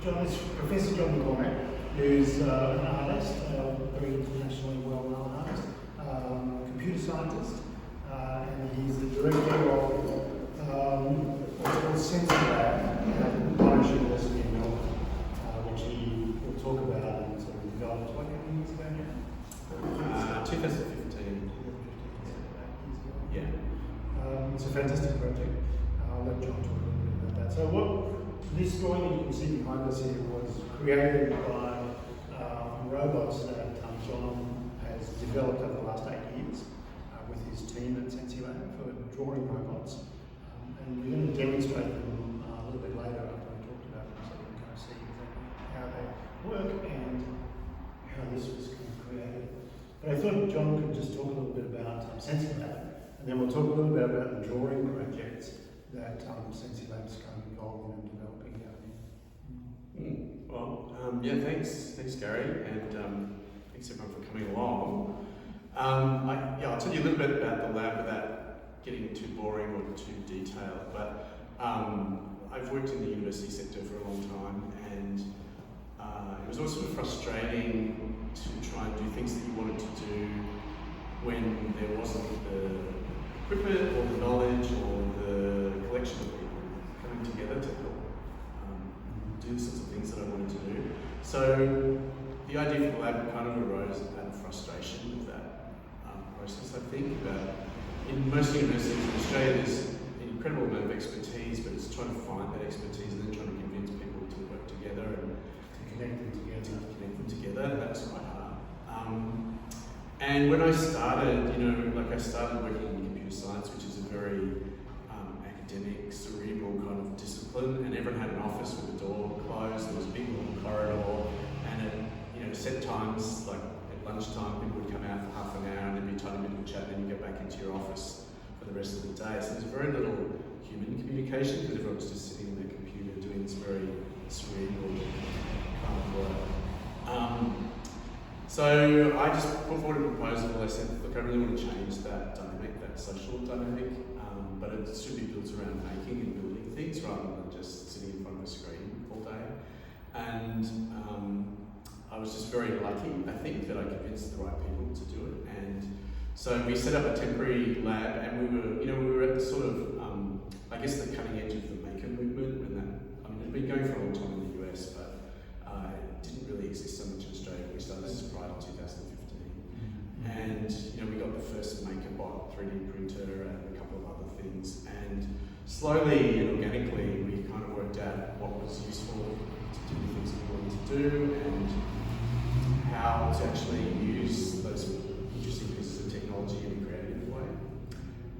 John is Professor Jon McCormack, who's an artist, very internationally well-known artist, computer scientist, and he's the director of what's called Sensilab at Monash University in Melbourne, which he will talk about and sort of developed. What, how many years ago now? 2015. Yeah. It's a fantastic project. I'll let John talk a little bit about that. So this drawing that you can see behind us here was created by robots that John has developed over the last 8 years with his team at Sensilab for drawing robots. And we're going to demonstrate them a little bit later after I talked about them, so you can kind of see exactly how they work and how this was kind of created. But I thought John could just talk a little bit about Sensilab, and then we'll talk a little bit about the drawing projects that Sensilab's kind of involved in and developing out here. Well, yeah, thanks Gary, and thanks everyone for coming along. I'll tell you a little bit about the lab without getting too boring or too detailed, but I've worked in the university sector for a long time, and it was always sort of frustrating to try and do things that you wanted to do when there wasn't the equipment or the knowledge or the collection of people coming together to help do the sorts of things that I wanted to do. So the idea for the lab kind of arose out of frustration of that process, I think. In most universities in Australia, there's an incredible amount of expertise, but it's trying to find that expertise and then trying to convince people to work together and to connect them together. That was quite hard. And when I started, I started working in computer science, which is a very academic, cerebral kind of discipline, and everyone had an office with the door closed. There was a big long corridor, and at set times, like at lunchtime, people would come out for half an hour, and there'd be a tiny bit of a chat, and then you go back into your office for the rest of the day. So there's very little human communication because everyone was just sitting on their computer doing this very cerebral kind of work. So I just put forward a proposal. I said, look, I really want to change that dynamic, that social dynamic, but it should be built around making and building things rather than just sitting in front of a screen all day. And I was just very lucky, I think, that I convinced the right people to do it. And so we set up a temporary lab, and we were at the sort of, I guess, the cutting edge of the maker movement when that, it had been going for a long time in the US, but it didn't really exist so much in Australia. We started this prior to 2015. And we got the first MakerBot 3D printer and a couple of other things. And slowly and organically, we kind of worked out what was useful to do the things that we wanted to do and how to actually use those interesting pieces of technology in a creative way.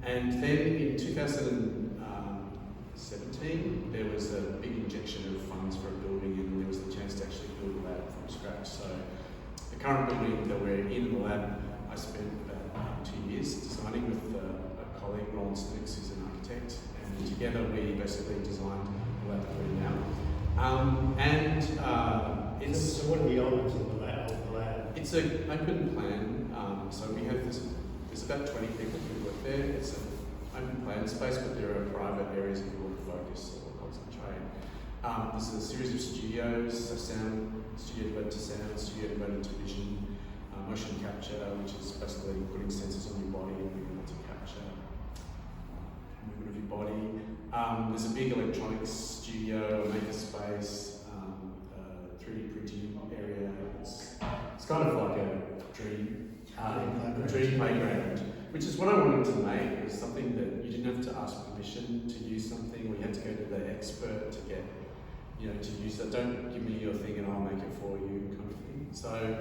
And then in 2017, there was a big injection of funds for a building, and there was the chance to actually build a lab from scratch. So the current building that we're in the lab, I spent about 2 years designing with a colleague, Roland Sticks, who's an architect, and together we basically designed the lab that we're in now. So what are the elements of the lab? It's an open plan, so we have there's about 20 people who work there. It's an open plan space, but there are private areas if you want to focus or concentrate. There's a series of studios, so sound, studio devoted to sound, studio devoted to vision, motion capture, which is basically putting sensors on your body and being able to capture movement of your body. There's a big electronics studio, a maker space, 3D printing area. It's kind of like a dream playground, which is what I wanted to make. It was something that you didn't have to ask permission to use something, or you had to go to the expert to get, to use that. Don't give me your thing and I'll make it for you, kind of thing. So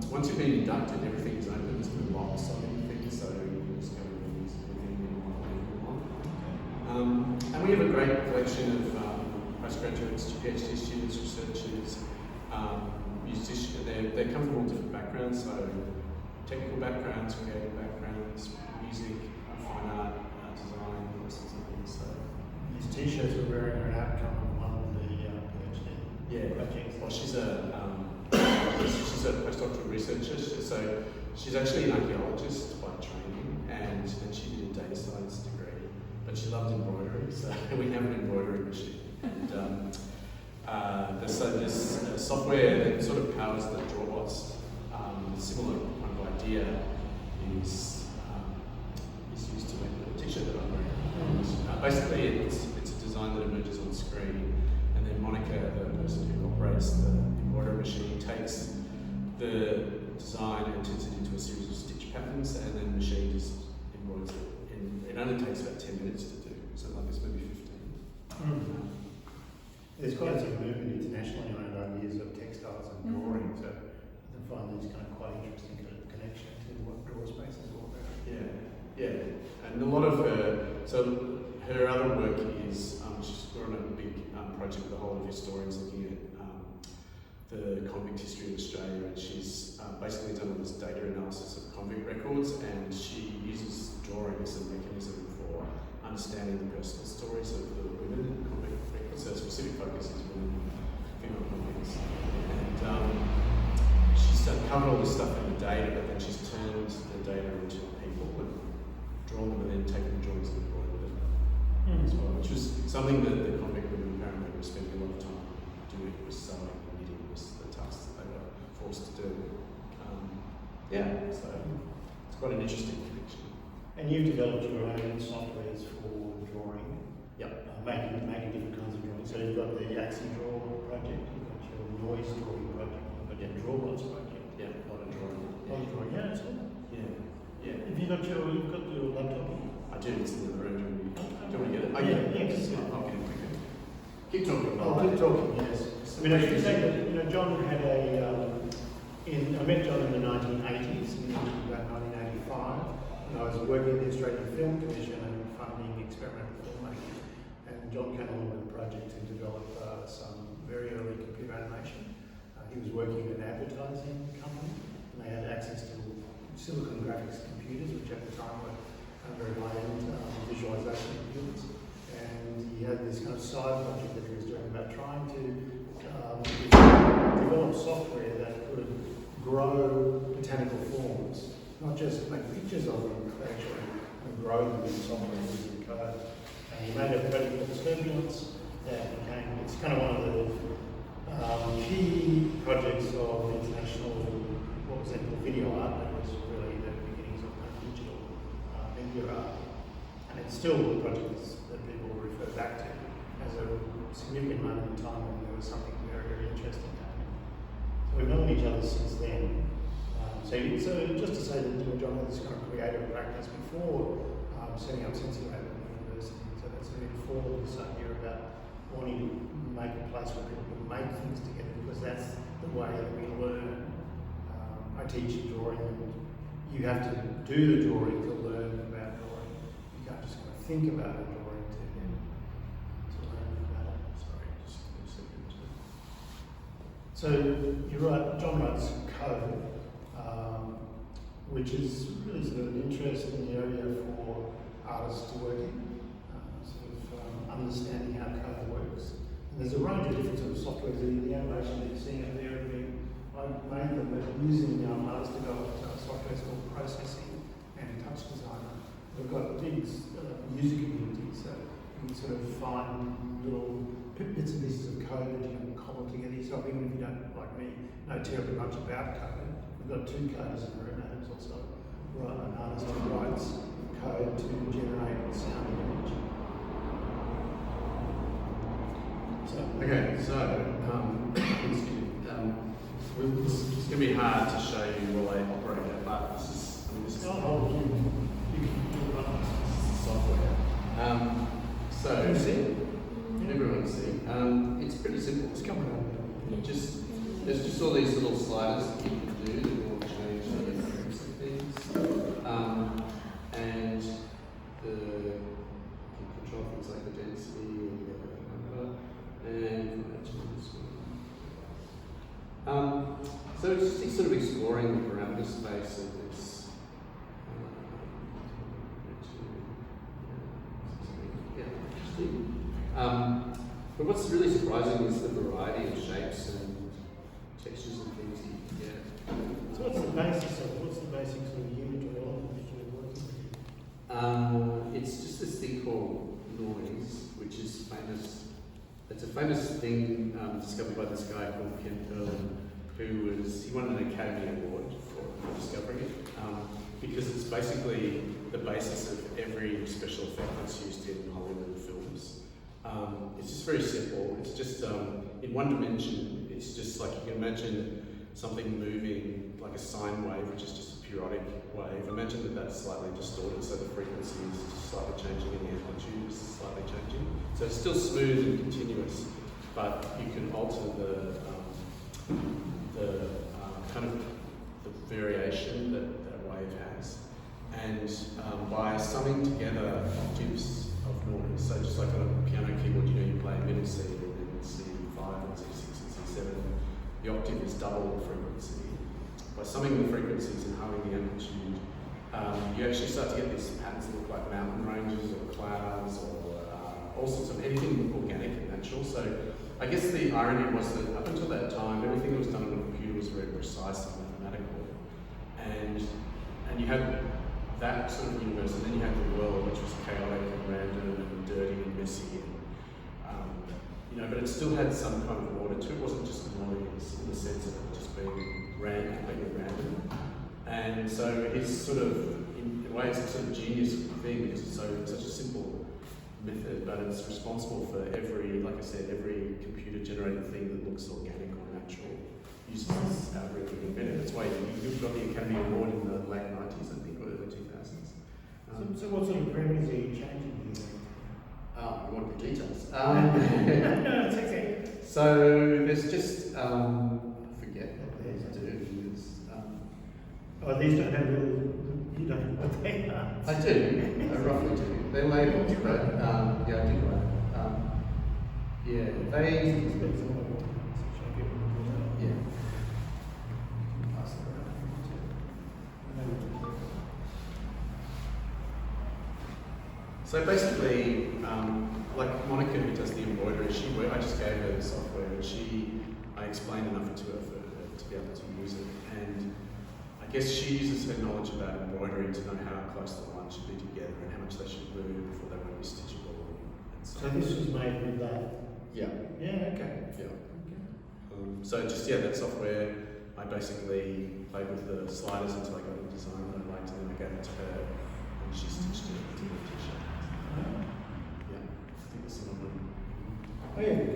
once you've been inducted, everything is open. There's no locks on anything, so you can just go and use anything you want. And we have a great collection of postgraduates, PhD students, researchers, musicians. They come from all different backgrounds, so technical backgrounds, creative backgrounds, music, fine art, design, all sorts of things. So these t-shirts we're wearing are an outcome of one of the PhD projects. Well, she's a postdoctoral researcher, so she's actually an archaeologist by training, and she did a data science degree, but she loved embroidery, so we have an embroidery machine. And There's software that sort of powers the drawbots. Similar kind of idea is used to make the t-shirt that I'm wearing. Basically, it's a design that emerges on screen, and then Monica, the person who operates the embroidery machine, takes the design and turns it into a series of stitch patterns, and then the machine just embroiders it. It only takes about 10 minutes to do, so like this maybe 15. There's quite a movement internationally around ideas of textiles and drawing, so I find these kind of quite interesting kind of connection to what draw space is all about. Yeah. And a lot of her other work is, we're on a big project with a whole lot of historians looking at the convict history of Australia, and she's basically done all this data analysis of convict records, and she uses drawing as a mechanism for understanding the personal stories of the women in convict records. So her specific focus is women, female convicts. And she's covered all this stuff in the data, but then she's turned the data into people and drawn them and then taken the drawings and embroidered them as well, which was something that the convict women apparently were spending a lot of time doing. It was sewing and knitting was the task that they were forced to do. So it's quite an interesting connection. And you've developed your own softwares for drawing. Yep. Making different kinds of drawings. So you've got the Axie Draw project, you've got your noise drawing project, you've got your drawbots project. Yeah, a lot of drawing. Yeah, that's all. Yeah. Have you got your laptop? I do, it's in the room. Do you want to get it? Okay. Keep talking. Keep talking, yes. I mean, I should say that, John had I met John in the 1980s, in about 1985, and I was working at the Australian Film Commission and funding experimental filmmaking. And John came along with a project to develop some very early computer animation. He was working at an advertising company, and they had access to silicon graphics computers, which at the time were very high-end visualization computers. And he had this kind of side project that he was doing about trying to develop software that could grow botanical forms, not just make pictures of them, but actually grow them in software using code. And he made a project called Turbulence that it's kind of one of the key projects of international, what was then called video art, that was really the beginnings of digital media art. And it's still the project that people refer back to as a significant moment in time when there was something very, very interesting happening. So we've known each other since then. So just to say that John had this kind of creative practice before setting up Sensilab at the university. So that's sort of informed this idea about wanting to make a place where people can make things together, because that's the way that we learn. I teach drawing, and you have to do the drawing to learn about drawing. You can't just kind of think about a drawing to learn about it. Sorry, just a second. So you're right, John writes code, which is really sort of an interesting area for artists to work in, understanding how code works. And there's a range of different sort of software. The animation that you're seeing up there, I've made them, but using artist developed software called Processing and Touch Designer. We've got big user communities, so you can sort of find little bits and pieces of code that you can cobble together yourself, even if you don't, like me, know terribly much about code. We've got two coders in the room, and there's also an artist who writes code to generate sound image. It's going to be hard to show you while I operate it, but this is software. So Can you see? everyone can see. It's pretty simple. It's coming up. There's just all these little sliders that you can do that will change the appearance of things, and you can control things like the density and the number. And so it's just sort of exploring the parameter space of this. But what's really surprising is the variety of shapes and textures and things that you can get. So what's the basic sort of unit or element that you're working with? It's just this thing called noise, which is famous. It's a famous thing discovered by this guy called Ken Perlin, he won an Academy Award for discovering it, because it's basically the basis of every special effect that's used in Hollywood films. It's just very simple. It's just in one dimension. It's just like you can imagine something moving like a sine wave, which is just a periodic wave. Imagine that that's slightly distorted, so the frequency is just slightly changing and the amplitude is slightly changing. So it's still smooth and continuous, but you can alter the kind of the variation that a wave has, and by summing together octaves of noise. So just like on a piano keyboard, you play middle C and then C5 and C6 and C7. The octave is double the frequency. By summing the frequencies and halving the amplitude, you actually start to get these patterns that look like mountain ranges or clouds or all sorts of anything organic and natural. So I guess the irony was that up until that time, everything that was done on a computer was very precise and mathematical. And you had that sort of universe, and then you had the world, which was chaotic and random and dirty and messy. And, but it still had some kind of order to it. It wasn't just noise in the sense of it just being completely random. And so it's sort of, in a way, it's a sort of genius thing because it's such a simple method, but it's responsible for like I said, every computer-generated thing that looks organic or natural uses this algorithm to invent it. That's why you've got the Academy Award in the late 90s, I think, or early 2000s. So what sort of parameters are you changing here? You want the details? No, it's okay. So there's just, I forget what these do. These don't have you don't know what they are. I do, I roughly do. They're labelled, but yeah, I do know. Yeah, they. Yeah. So basically, like Monica, who does the embroidery, I just gave her the software, and I explained enough to her for her to be able to use it. And I guess she uses her knowledge about embroidery to know how close the lines should be together and how much they should move before they won't be stitchable. And so this was made with that? Yeah. Yeah, okay. Yeah. So just, that software, I basically played with the sliders until I got a design that I liked, and then I gave it to her, and she stitched it into the t-shirt. Yeah, I think that's some of them. Oh yeah, cool.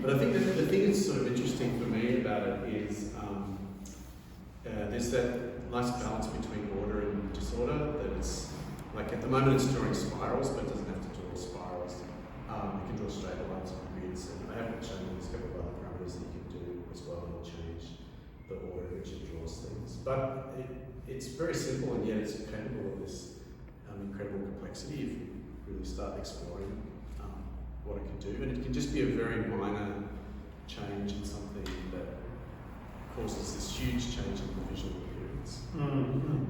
But I think that the thing that's sort of interesting for me about it is there's that nice balance between order and disorder. That it's like at the moment it's drawing spirals, but it doesn't have to draw spirals. You can draw straight lines and grids, and I haven't shown you there's a couple of other parameters that you can do as well and change the order in which it draws things. But it's very simple, and yet it's capable of this incredible complexity if you really start exploring what it can do. And it can just be a very minor change in something that causes this huge change in the visual appearance. Mm-hmm.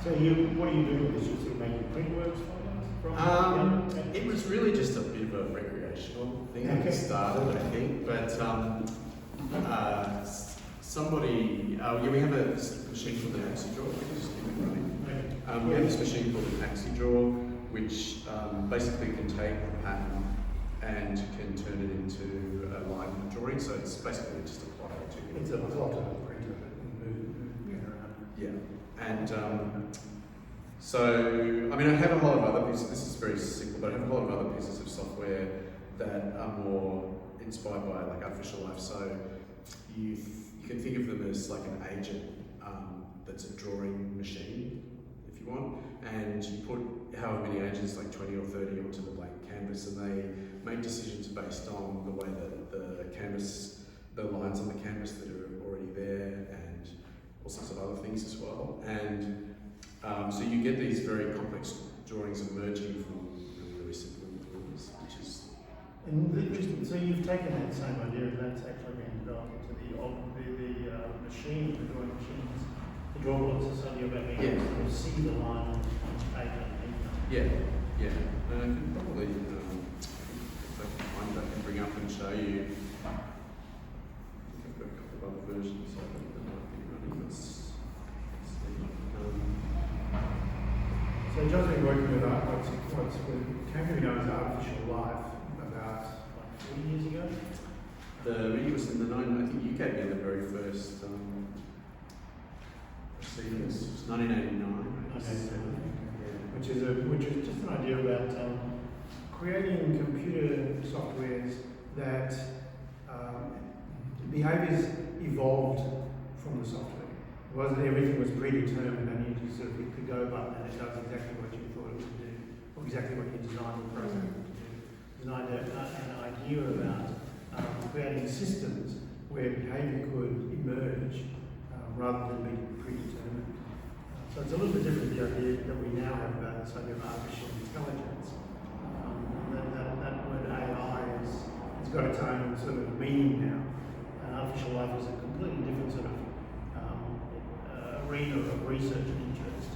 So what are you doing with this? You're sort of making print works for us? It was really just a bit of a recreational thing that it started, I think. But we have a machine called an axi draw. We have this machine called an axi draw, which basically can take a pattern and can turn it into a line drawing. So it's basically just a plotter. It's a plotter printer that move around. Yeah, and so I have a lot of other pieces. This is very simple, but I have a lot of other pieces of software that are more inspired by like artificial life. So you can think of them as like an agent that's a drawing machine, if you want, and you put however many agents, like 20 or 30, onto the blank canvas, and they make decisions based on the way that the lines on the canvas that are already there, and all sorts of other things as well. And so you get these very complex drawings emerging from really, really simple drawings, which is. And so you've taken that same idea, and that's actually been developed into the machine, the drawing machines, the drawbots, so you're about being able to see the line on paper. Yeah. I can probably, if I can find it, I can bring up and show you. version, so I think that might be running. Let's see. So John's been working with what's came to be known as artificial life about 40 years ago. The video was in the I think you gave me the very first proceedings. It was 1989. Which is just an idea about creating computer softwares that behaviours evolved from the software. It wasn't everything was predetermined and you just sort of hit the go button and it does exactly what you thought it would do, or exactly what you designed the program to do. There's an idea about creating systems where behaviour could emerge rather than be predetermined. So it's a little bit different the idea that we now have about this idea of artificial intelligence. That word AI it's got its own sort of meaning now. And artificial life is a completely different sort of arena of research and interest.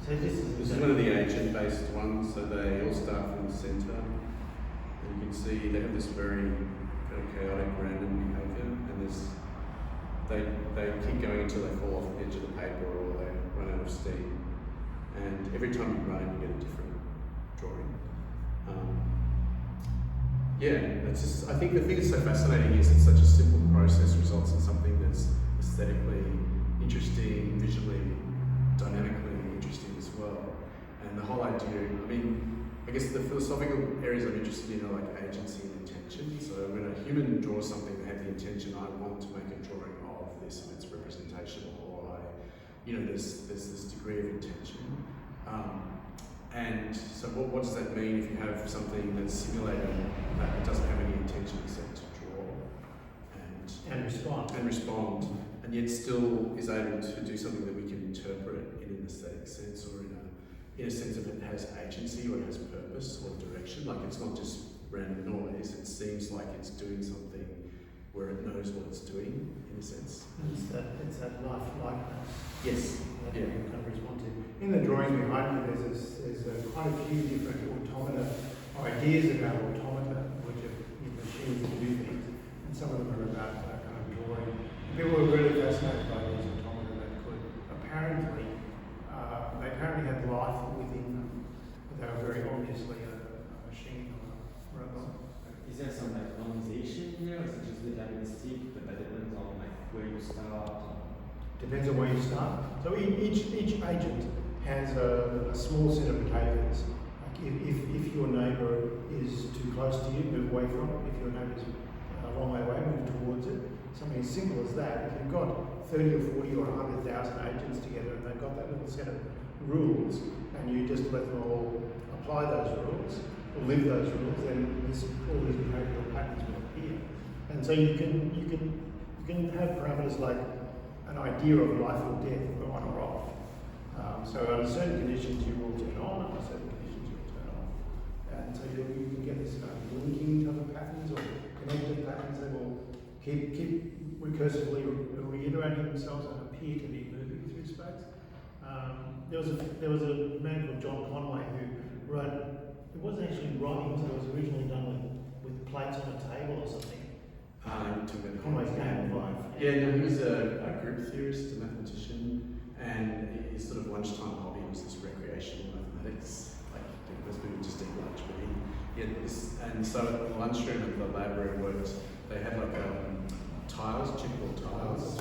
So this is one of the agent-based ones, so they all start from the centre. And you can see they have this very chaotic random behaviour, and they keep going until they fall off the edge of the paper or they run out of steam. And every time you run, you get a different drawing. That's just, I think the thing that's so fascinating is it's such a simple process results in something that's aesthetically interesting, visually, dynamically interesting as well. And the whole idea, I guess the philosophical areas I'm interested in are like agency and intention. So when a human draws something, they have the intention, I want to make a drawing of this and it's representational, or there's this degree of intention. And so what does that mean if you have something that's simulated that doesn't have any intention except to draw and respond, and yet still is able to do something that we can interpret in an aesthetic sense, or in a sense of it has agency or it has purpose or direction. Like it's not just random noise, it seems like it's doing something where it knows what it's doing in a sense. It's that life-likeness. Yes. That you can kind of respond to. In the drawings behind me, there's quite a few different automata, ideas about automata, which are machines that do things, and some of them are about kind of drawing. People were really fascinated by these automata that could apparently had life within them, but they were very obviously a machine or a robot. Is there some like randomization here, or is it just deterministic, but that depends on like where you start? Depends on where you start. So each agent has a small set of behaviours. Like if your neighbour is too close to you, move away from it. If your neighbour is a long way away, move towards it. Something as simple as that. If you've got 30 or 40 or 100,000 agents together and they've got that little set of rules, and you just let them all apply those rules or live those rules, then all these behavioural patterns will appear. And so you can have parameters like an idea of life or death, on or off. So under certain conditions you will turn on, under certain conditions you will turn off. And so you can get this linking type of patterns or connected patterns that will keep recursively reiterating themselves and appear to be moving through space. There was a man called Jon McCormack who wrote, it wasn't actually writings, it was originally done with plates on a table or something. Conway's Game of Life. Yeah, no, he was a group theorist, a mathematician, and his sort of lunchtime hobby was this recreational mathematics. Like, most people just eat lunch, but he had this. And so at the lunchroom at the lab where he worked, they had like tiles, chipboard tiles,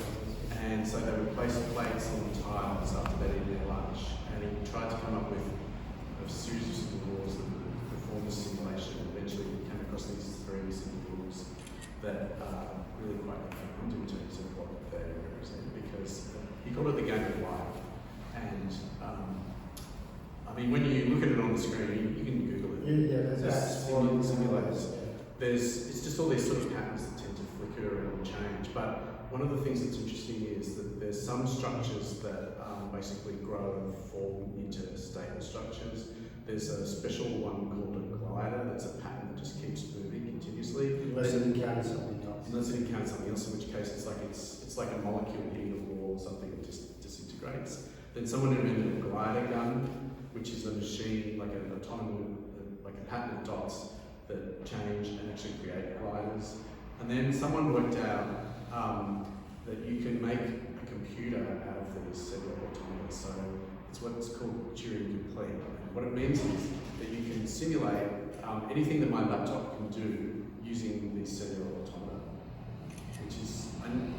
and so they would place plates on tiles after they'd eaten their lunch, and he tried to come up with a series of simple rules that would perform a simulation. Eventually he came across these three simple rules that are really quite profound in terms of what they represent, because he called it the game of life. And when you look at it on the screen, you can Google it. There's simulators. It's just all these sort of patterns that tend to flicker and change. But one of the things that's interesting is that there's some structures that basically grow and form into stable structures. There's a special one called a glider that's a pattern that just keeps moving continuously. Unless it encounters something else. Unless it encounters something else, in which case it's like a molecule hitting a wall or something that just disintegrates. Then someone invented a glider gun, which is a machine, like an autonomous, like a pattern of dots that change and actually create gliders. And then someone worked out that you can make a computer out of these cellular automata. So it's what's called Turing complete. And what it means is that you can simulate anything that my laptop can do using these cellular automata, which is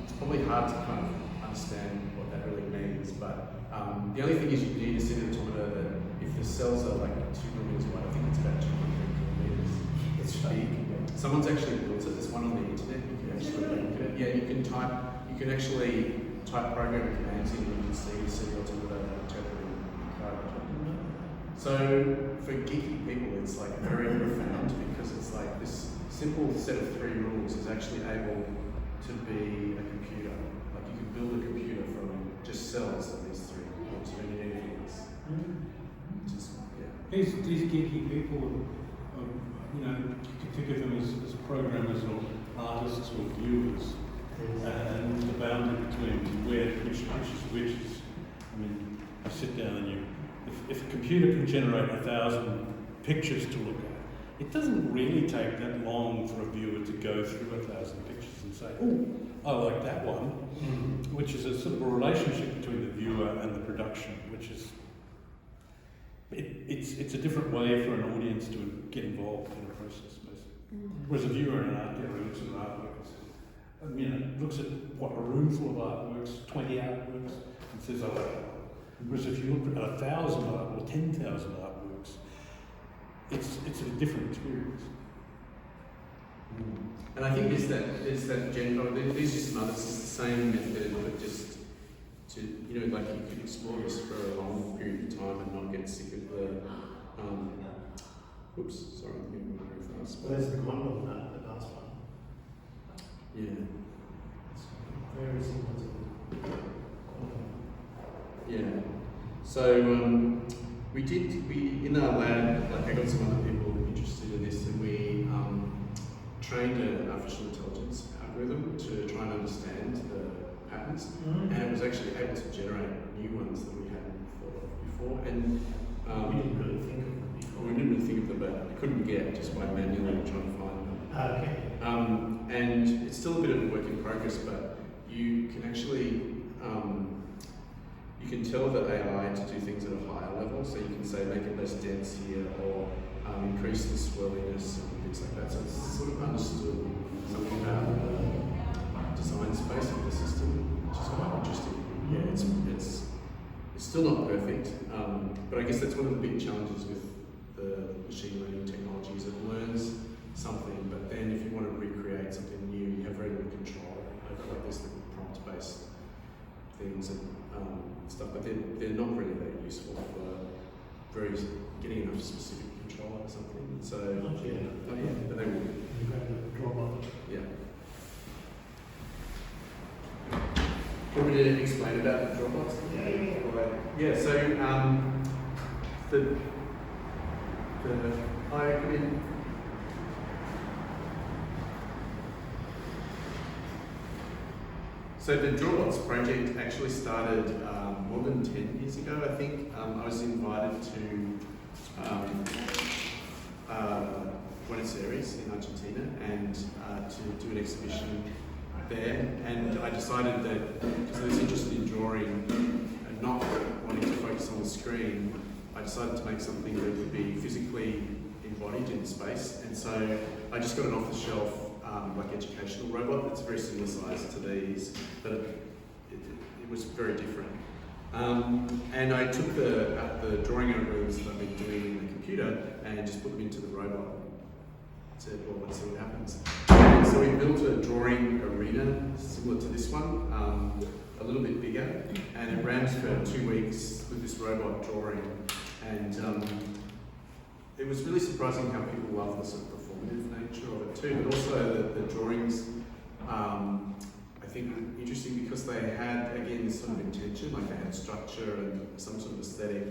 it's probably hard to kind of understand what that really means. But the only thing is you need a cellular automata that if the cells are like 2 millimeters wide, I think it's about 200 kilometers. It's big. Someone's actually built it. There's one on the internet. You can actually look at it. Yeah, you can actually type programming commands in and you can see the cellular automata interpreting code. So for geeky people, it's like very profound because it's like this simple set of 3 rules is actually able to be a computer. Like you can build a computer from just cells of these 3 rules. You don't need anything else. Just, yeah. These geeky people, you know, you can think of them as programmers or artists or viewers, and the boundary between which is which is. I mean, you sit down and if a computer can generate 1,000 pictures to look at, it doesn't really take that long for a viewer to go through 1,000 pictures and say, "Oh, I like that one," which is a sort of a relationship between the viewer and the production, which is. It's a different way for an audience to get involved in a process, basically. Whereas a viewer in an art gallery looks at an artwork and says, looks at what a room full of artworks, 20 artworks, and says, "I like that one." Whereas if you look at 1,000 art or 10,000 artworks, it's a different experience. And I think there's that general. There's just some others. It's the same method, but just to like you could explore this for a long period of time and not get sick of the. Oops, sorry, I'm moving very fast. Well, there's the condom, the last one. Yeah. It's very similar to the condom. Yeah. So we in our lab, like I got some other people interested in this, and we trained an artificial intelligence algorithm to try and understand the patterns, and it was actually able to generate new ones that we hadn't thought of before. And we didn't really think of them before. we didn't really think of them, but we couldn't get just by manually trying to find them. Okay. And it's still a bit of a work in progress, but you can actually you can tell the AI to do things at a higher level. So you can say make it less dense here, or increase the swirliness and things like that. So it's sort of understood something about the design space of the system, which is quite interesting. Yeah, it's still not perfect, but I guess that's one of the big challenges with the machine learning technologies. It learns something, but then if you want to recreate something new, you have very little control over like this prompt-based things and stuff, but they're not really that useful for getting enough specific control over something. So but they will. Drawbot. Yeah. Do you want me to explain about the drawbots? Yeah. So So the drawbots project actually started more than 10 years ago, I think. I was invited to Buenos Aires in Argentina and to do an exhibition there. And I decided that because I was interested in drawing and not wanting to focus on the screen, I decided to make something that would be physically embodied in space. And so I just got an off-the-shelf like educational robot that's very similar size to these, but it was very different. And I took the drawing algorithms that I've been doing in the computer and just put them into the robot. Said, well, let's see what happens. And so we built a drawing arena similar to this one, a little bit bigger, and it ran for 2 weeks with this robot drawing. And it was really surprising how people love the sort of performative nature of it too, but also the drawings, I think were interesting because they had, again, this sort of intention, like they had structure and some sort of aesthetic,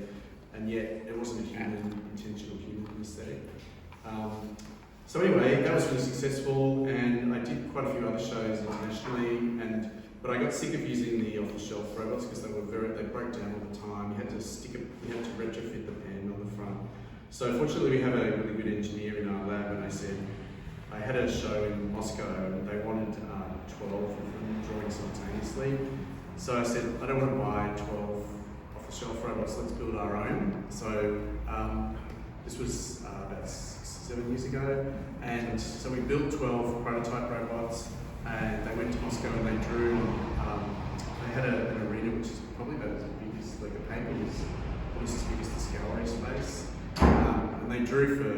and yet it wasn't a human intention or human aesthetic. So anyway, that was really successful, and I did quite a few other shows internationally, but I got sick of using the off-the-shelf robots because they broke down all the time. You had to retrofit the pen on the front. So fortunately we have a really good engineer in our lab, and I said, I had a show in Moscow and they wanted 12 of them drawing simultaneously. So I said, I don't want to buy 12 off-the-shelf robots, let's build our own. So this was about 6-7 years ago. And so we built 12 prototype robots and they went to Moscow and they drew, they had an arena which is probably about as big as, like a paper is almost as big as this gallery space. And they drew for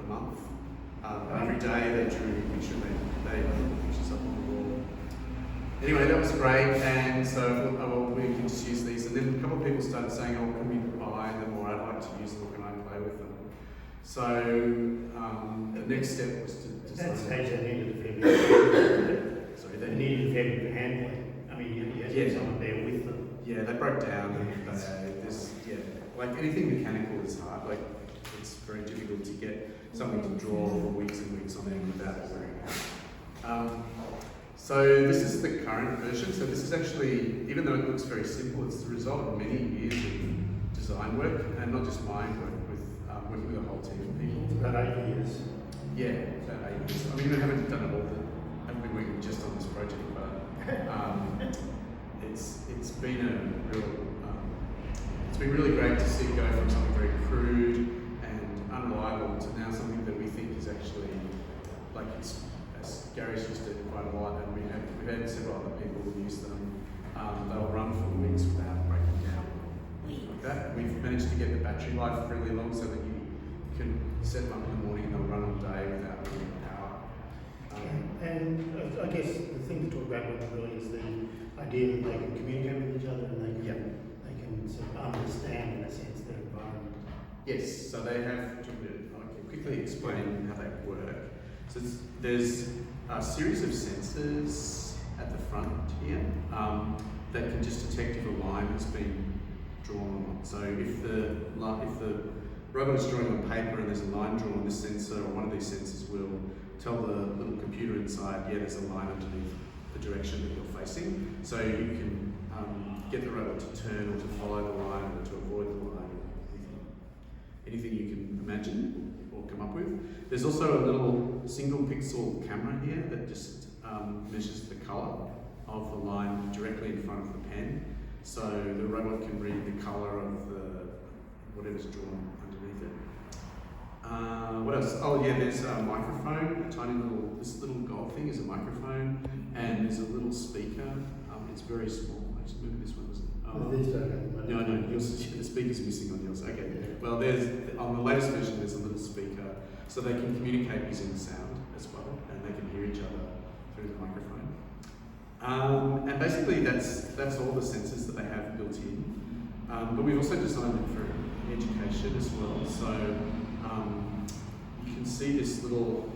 a month. Every day they drew a picture, they put pictures up on the wall. Anyway, that was great, and so I thought, oh, well, we can just use these. And then a couple of people started saying, oh, can we buy them, or I'd like to use them, or can I play with them? So the next step was to At that design. stage, they needed a fair bit. Sorry, They needed a fair bit of handling. I mean, you had to have someone there with them. Yeah, they broke down. Like anything mechanical is hard. Like it's very difficult to get something to draw for weeks and weeks on end without it wearing out. So this is the current version. So this is actually, even though it looks very simple, it's the result of many years of design work, and not just mine, working with a whole team of people. About 8 years. Yeah, about 8 years. I mean, we haven't done it all. Haven't been working just on this project, but it's been a real. It's been really great to see it go from something very crude and unreliable to now something that we think is actually, like it's, as Gary's used it quite a lot, and we've had several other people who use them. They'll run for weeks without breaking down like that. We've managed to get the battery life really long so that you can set them up in the morning and they'll run all day without running power. And I guess the thing to talk about with them really is the idea that they can communicate with each other and they can sort of understand, in a sense, their environment. Yes, so they have, I can quickly explain how they work. So there's a series of sensors at the front here that can just detect if a line has been drawn or not. So if the robot is drawing on paper and there's a line drawn, this sensor or one of these sensors will tell the little computer inside, yeah, there's a line underneath the direction that you're facing. So you can get the robot to turn or to follow the line or to avoid the line, anything you can imagine or come up with. There's also a little single pixel camera here that just measures the colour of the line directly in front of the pen. So the robot can read the colour of whatever's drawn underneath it. What else? Oh yeah, there's a microphone, this little gold thing is a microphone, and there's a little speaker. It's very small. I just remember this one was. No, the speaker's missing on yours. Okay. Well, on the latest version there's a little speaker, so they can communicate using sound as well, and they can hear each other through the microphone. And basically that's all the sensors that they have built in. But we've also designed it for education as well. So you can see this little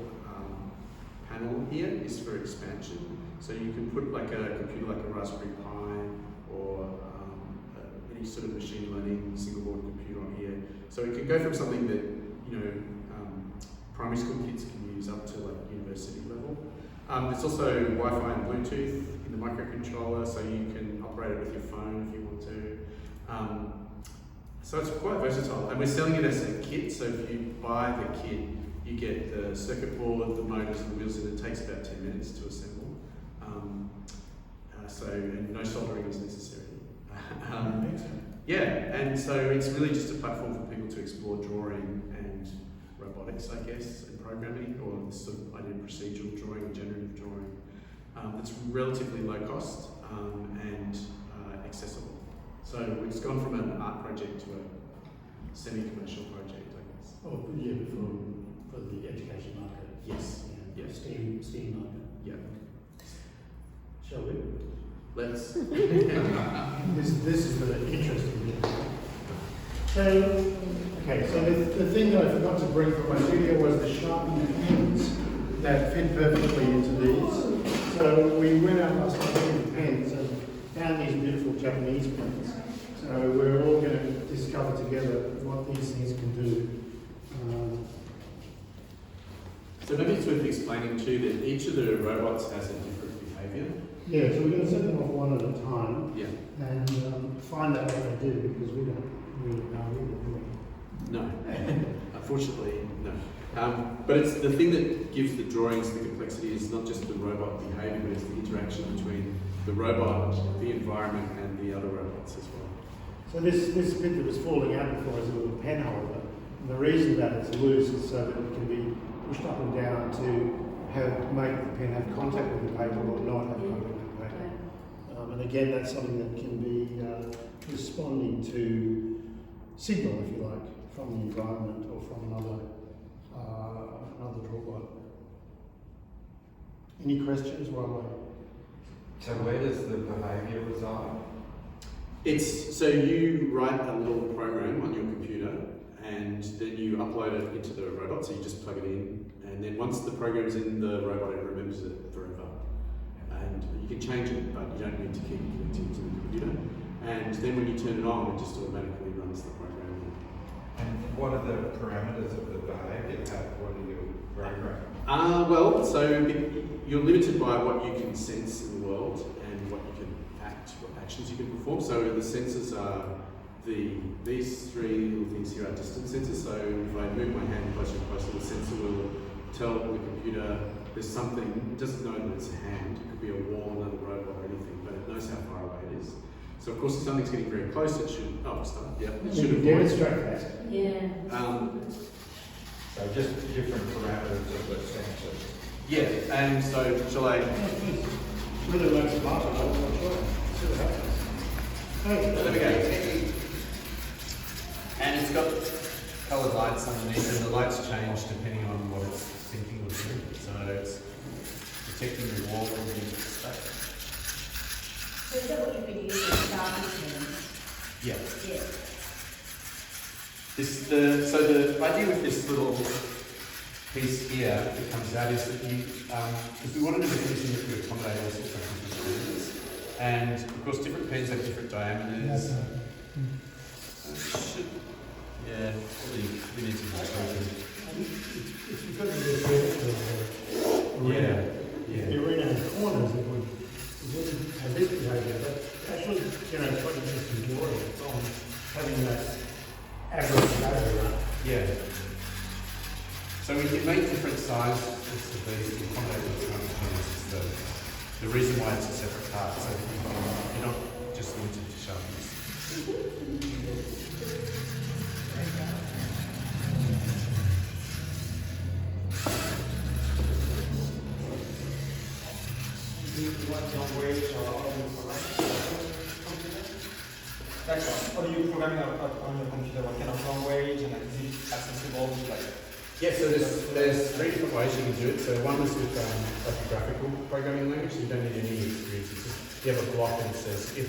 panel here is for expansion. So you can put like a computer like a Raspberry Pi or any sort of machine learning single board computer on here. So it can go from something that primary school kids can use up to like university level. There's also Wi-Fi and Bluetooth in the microcontroller, so you can operate it with your phone if you want to. So it's quite versatile, and we're selling it as a kit. So if you buy the kit, you get the circuit board, the motors, and the wheels, and it takes about 10 minutes to assemble. And no soldering is necessary. Yeah, and so it's really just a platform for people to explore drawing and robotics, I guess, and programming, or this sort of idea of procedural drawing or generative drawing. It's relatively low cost and accessible. So it's gone from an art project to a semi-commercial project, I guess. Oh, yeah, for the education market. Yes. Yeah. Yes. STEAM market. Yeah. Shall we? Let's. This is the interesting bit. So the thing that I forgot to bring from my studio was the sharpened pens that fit perfectly into these. So we went out last night with pens and found these beautiful Japanese pens. So we're all going to discover together what these things can do. So maybe it's worth explaining too that each of the robots has a different behaviour. Yeah, so we're going to set them off one at a time Yeah. and find out what they do, because we don't really know either, do we? No, unfortunately, no. But it's the thing that gives the drawings the complexity is not just the robot behaviour, but it's the interaction between the robot, the environment, and the other robots as well. So this bit that was falling out before is a little pen holder. And the reason that it's loose is so that it can be pushed up and down to make the pen have contact with the paper or not have contact with the paper. And again, that's something that can be responding to signal, if you like, from the environment or from another drawbot. Any questions while So where does the behaviour reside? It's so you write a little program on your computer and then you upload it into the robot, so you just plug it in, and then once the program's in the robot, it remembers it forever. And you can change it, but you don't need to keep connecting to the computer. And then when you turn it on, it just automatically runs the program. And what are the parameters of the behaviour? What are you programming? Well, so you're limited by what you can sense in the world and what you can what actions you can perform. So the sensors are these three little things here are distance sensors. So if I move my hand closer and closer, the sensor will tell the computer there's something. It doesn't know that it's a hand. It could be a wall, another robot, or anything, but it knows how far away it is. So of course, if something's getting very close, it should. Oh, stop. Yeah, it should avoid. demonstrate that? Yeah. So just different parameters of the sensor. Yeah, and so shall I? Whether it works apart or not, I'm not sure. See what happens. There we go. And it's got coloured lights underneath, and the lights change depending on what it's thinking or doing. So it's detecting the wall from the space. So is that what you've been using for darkness? Yeah. Yeah. So the idea with this little piece here that comes out is that you, because we wanted to do anything that could accommodate all sorts of different pens. And of course, different pens have different diameters. Yeah, probably we need to If you've got the yeah. arena and corners, it wouldn't have this behaviour, but actually generates quite interesting drawing from having that average behaviour. Yeah. So we can make different sizes of these to accommodate those kind of pens. It's the reason why it's a separate part, so that you're not just limited to sharpness. What are you programming on your computer? What kind of language, and is it accessible with like? Yeah, so there's three different ways you can do it. So one is with like a graphical programming language, so you don't need any experience. It's just, you have a block and it says if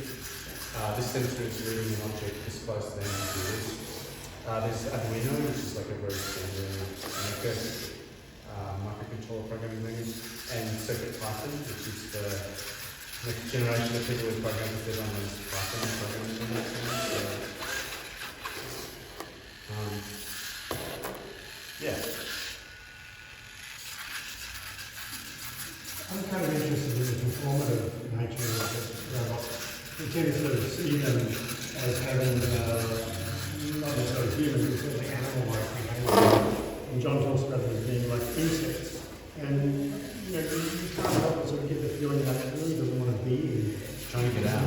this sensor is reading an object this close, then you do this. There's Arduino, which is like a very standard nexus microcontroller programming language, and Circuit Python, which is the next generation of people who program with their own Python programming language. Yeah. I'm kind of interested in the performative nature of the robots. We tend to sort of see them as having not necessarily human, but certainly animal-like behaviour. And John talks about them as being like insects. And you can't help but sort of get the feeling that it really doesn't want to be here. Trying to get out.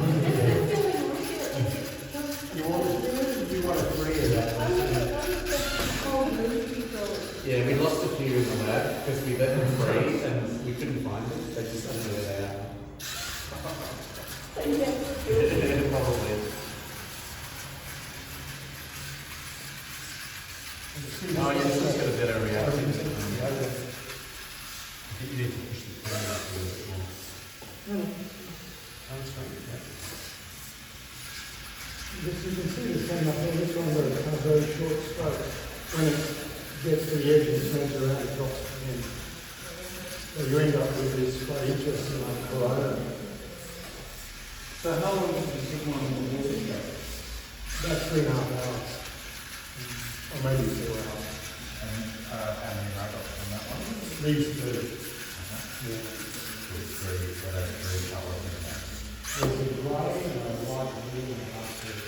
You want to free of that. Yeah, we lost a few in the lab because we let them free and we couldn't find them. They just don't know where they are. Probably. Oh yeah, this one's got a better reaction. I think you need to push the pen out a little bit more. That's right, yeah. You can see this one up there, this one got a kind of very short stroke. When it gets to the edge and turns around, it drops again. So you end up with this quite interesting like corona. So how long does the signal on the wall go? About 3.5 hours. Or maybe 4 hours. And how many robots on that one? These two. Yeah. With three colours in that. There's a grey and a light blue and a dark blue.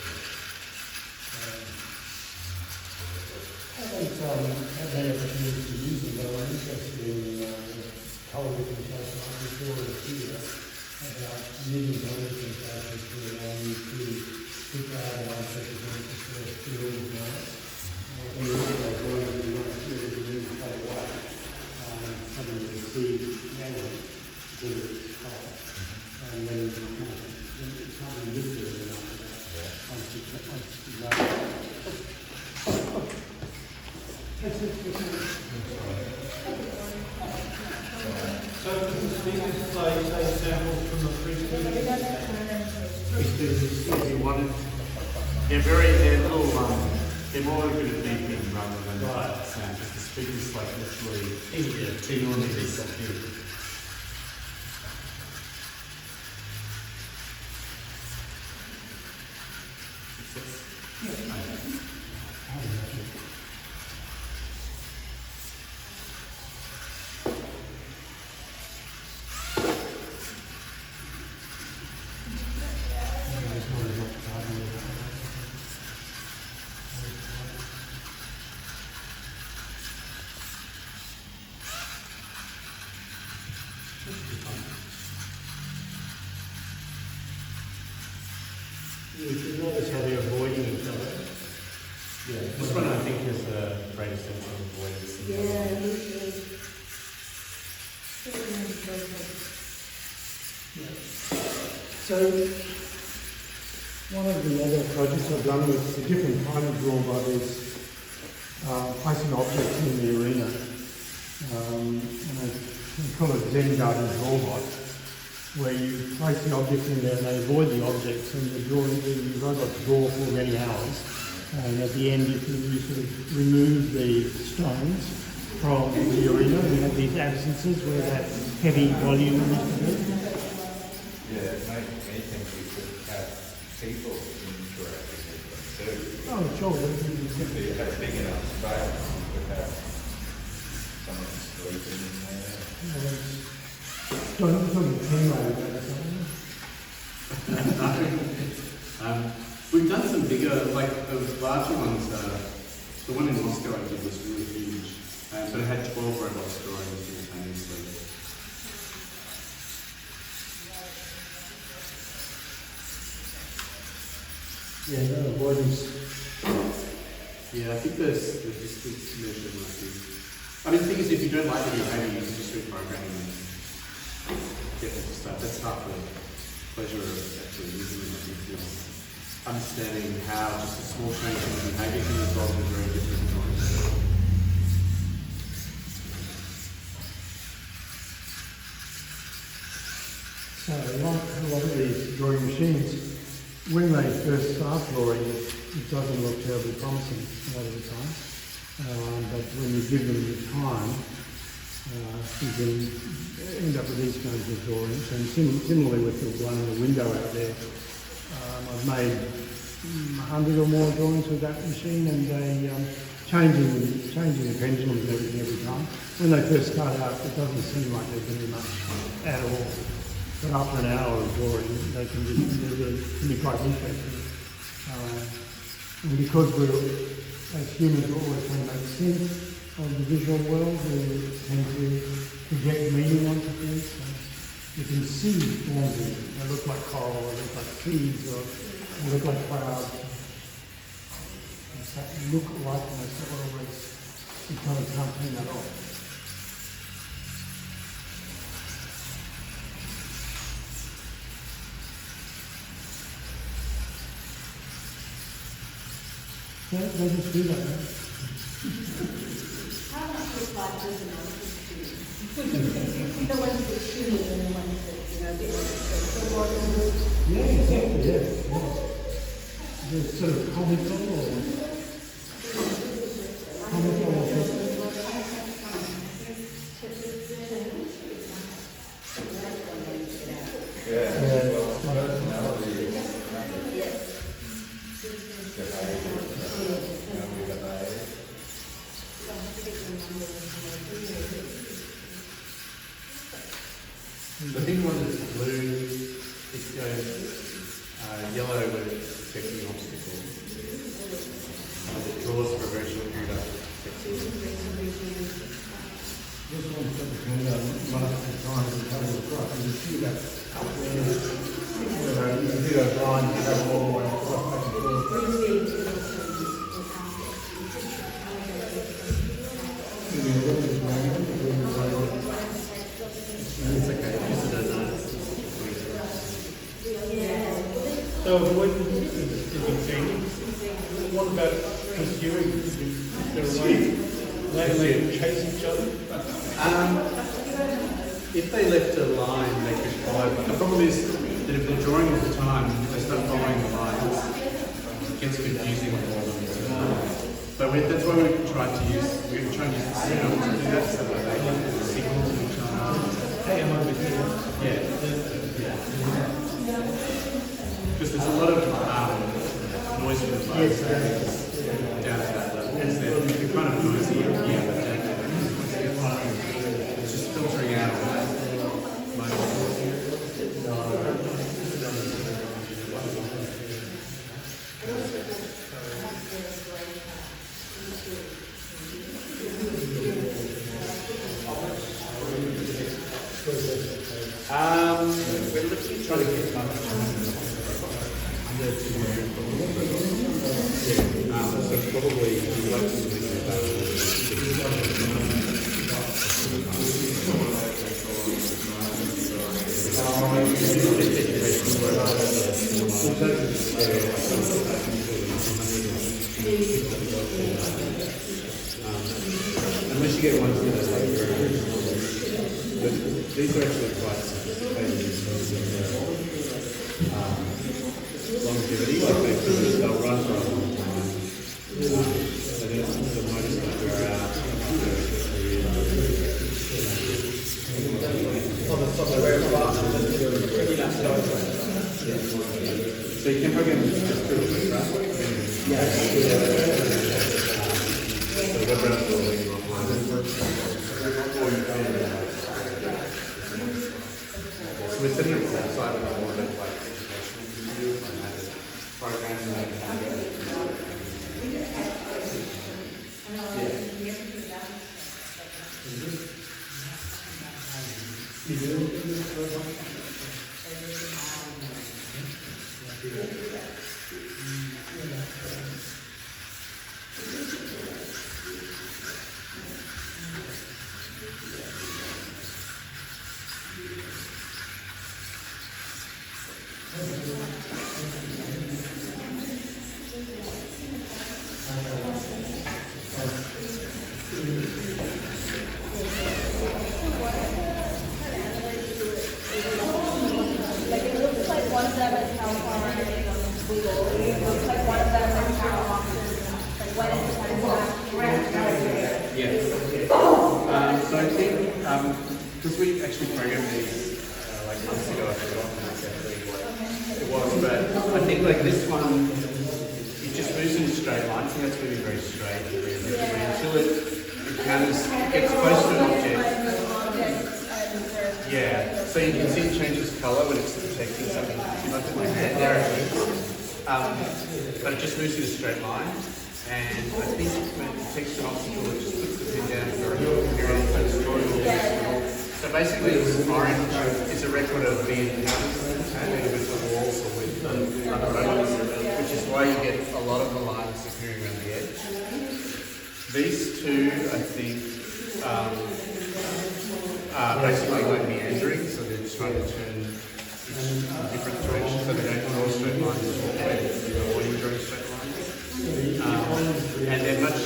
and unfettered field, when you look at those lines, you want to see it move straight away. Suddenly you see manually because it's hot. And then you can't be lifted enough of that. Once you know. So these say samples from the three species if you wanted. They're little, they're more good at beeping rather than sound. Just the speaker's like literally 2 millimeters up here. You should notice how they're avoiding each other. Yeah, this one I think is the greatest sense of avoidance. Yeah, usually. So, one of the other projects I've done with a different kind of drawbot is placing objects in the arena. And I call it Zen Garden drawbot, where you place the object in there and they avoid the objects, and the robots draw for many hours. And at the end, you sort of remove the stones from the arena. We have these absences where that heavy volume used to be. Yeah, it may think we could have people interacting with them too. Oh, sure. If you had a big enough space, you could have someone sleeping in there. We've done some bigger, like the larger ones. The one in Moscow I did was really huge, but it had 12 robots drawing simultaneously. Yeah, no avoidance. Yeah, I think the distance measure might be. I mean, the thing is, if you don't like the behavior, you can just reprogram and get them to start. That's half the pleasure of actually using them. I think is understanding how just a small change in the behavior can result in very different drawings. So, like a lot of these drawing machines, when they first start drawing, it doesn't look terribly promising a lot of the time. But when you give them the time, you can end up with these kinds of drawings. And similarly with the one in the window out there, I've made 100 or more drawings with that machine, and they changing the pendulums and everything every time. When they first start out, it doesn't seem like there's going to be much at all. But after an hour of drawing, they can be quite interesting. And because as humans, we're always trying to make sense of the visual world, we tend to project meaning onto things. So you can see forms that look like coral, or look like seeds, or they look like clouds. They look like them, it's not always, you kind of can't turn that off. Yeah, they just do that, right? How much is like this and the ones that shoot and the ones that, a bit more Yeah, exactly, yeah. They're sort of comical or The big one is blue, it goes yellow when it's detecting an obstacle. It draws for a very short period after detecting. this one's got the turn down multiple times and cover the brush. And you see that you can see those lines that go all the way across back and forth. avoidance is a thing. What about pursuing? Is there a way they can chase each other? If they left a line, they could follow. But the problem is that if they're drawing all the time, they start following the lines. It gets confusing with all of them. But that's why we try to use the sound to do that, so that they can signal to each other. Hey, I'm over here. Yeah. Because there's a lot of noise from the phones down at that level. They're kind of noisy up here, but it's just filtering out all that. We're looking at trying to get time so probably we'd like to think unless you get ones that are like very, but these are actually quite sophisticated in terms of longevity, like they'll run for a long time. So the motors that wear out so you can program this just through a quick run. So the web browser will let you offline or you can so we're setting up a website with a more of like educational videos and that programming that you can get. So I think, because we actually programmed these like months ago, I forgot exactly what it was, but I think like this one, it just moves in a straight line, so that's moving very straight and very linear until it encounters, it gets close to an object. Yeah, so you can see it changes colour when it's detecting something. If I put my hand there, it moves. But it just moves in a straight line. And I think when it detects an obstacle, it just puts the pin down for a period of time. So basically, this orange is a record of the encounters either with the walls or with other robots, which is why you get a lot of the lines appearing around the edge. These two, I think, are basically like meandering, so they're just trying to turn each in different directions so they don't draw straight lines all the way. They're avoiding drawing straight lines. And they're much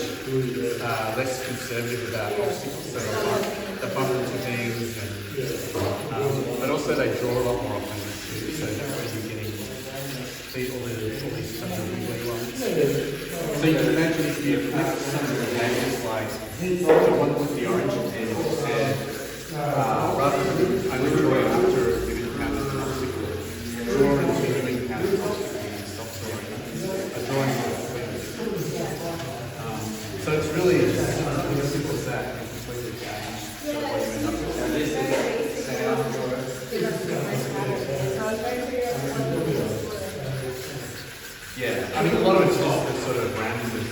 less conservative about obstacles, so they bump into things, and, but also they draw a lot more often too, so that's why you're getting all these kind of wiggly lines. So you can imagine if you click some of the behaviors like the one with the orange and rather than only drawing after you've encountered an obstacle, draw until you encounter an obstacle and stop drawing. Drawing so it's really as simple as that. You completely change what you end up with. Yeah, I mean a lot of it's just the sort of randomness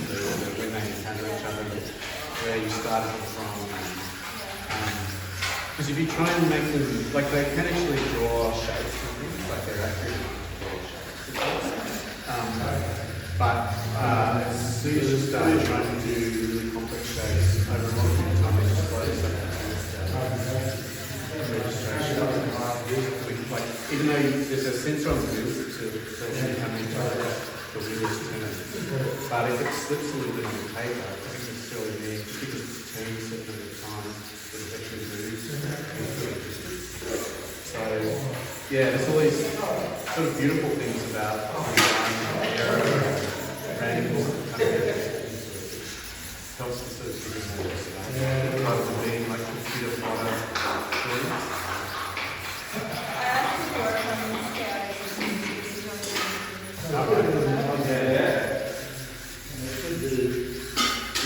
when they encounter each other, where you started from. Because if you try and make them, like they can actually draw shapes and things, like they're accurate shapes. But as soon as you start trying to do really complex shapes over a long period of time, they just close up registration. Like even though there's a sensor on the wheel to tell you how many times the wheel is turning, but if it slips a little bit on the paper, it doesn't necessarily mean because it's turning a certain number of times that it actually moves. So, yeah, there's all these sort of beautiful things about design, error, randomness, helps to sort of figure out rather than being like computer fodder.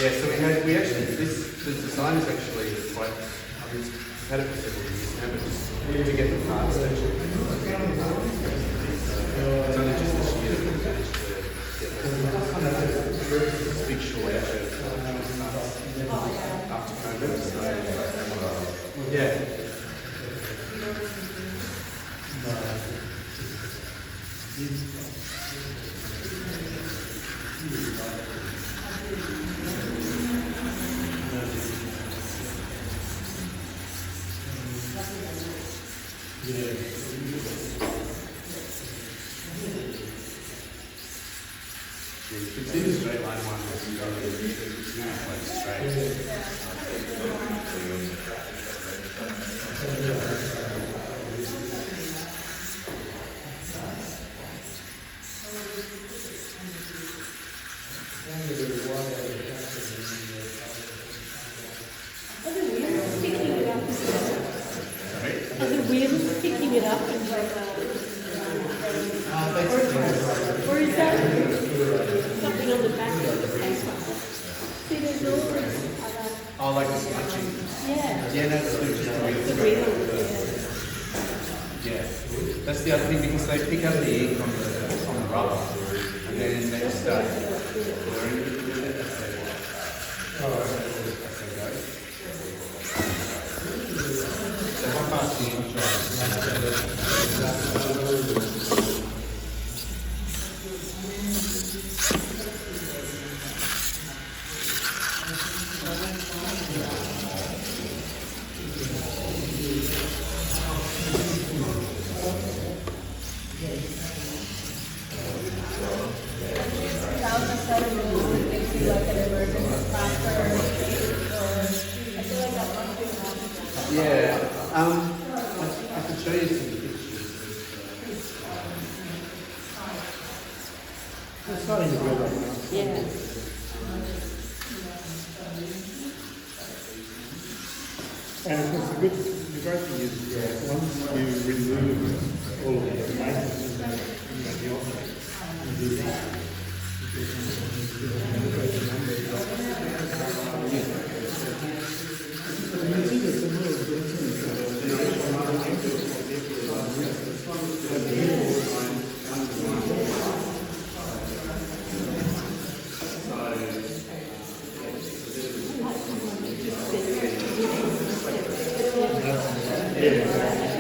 Yeah, so we actually, the design is actually quite, I mean, we've had it for several years now, but just to get the parts actually. It's only just this year that we've managed to get a big shortage of parts after COVID, so yeah. You can see the straight line one is quite straight. Are the wheels picking it up? Or is that something on the back of the paper? See, there's no other. Oh, like this punching? Yeah. Yeah, that's just The wheel, yeah. That's the other thing because they pick up the ink on the rubber and then they just start blurring it with it as they go. So how fast do you want Yeah, I can show you some pictures. It's starting to build up now. yeah. And of course, the great thing is once you remove all of the maintenance and the object, you do that. Yeah.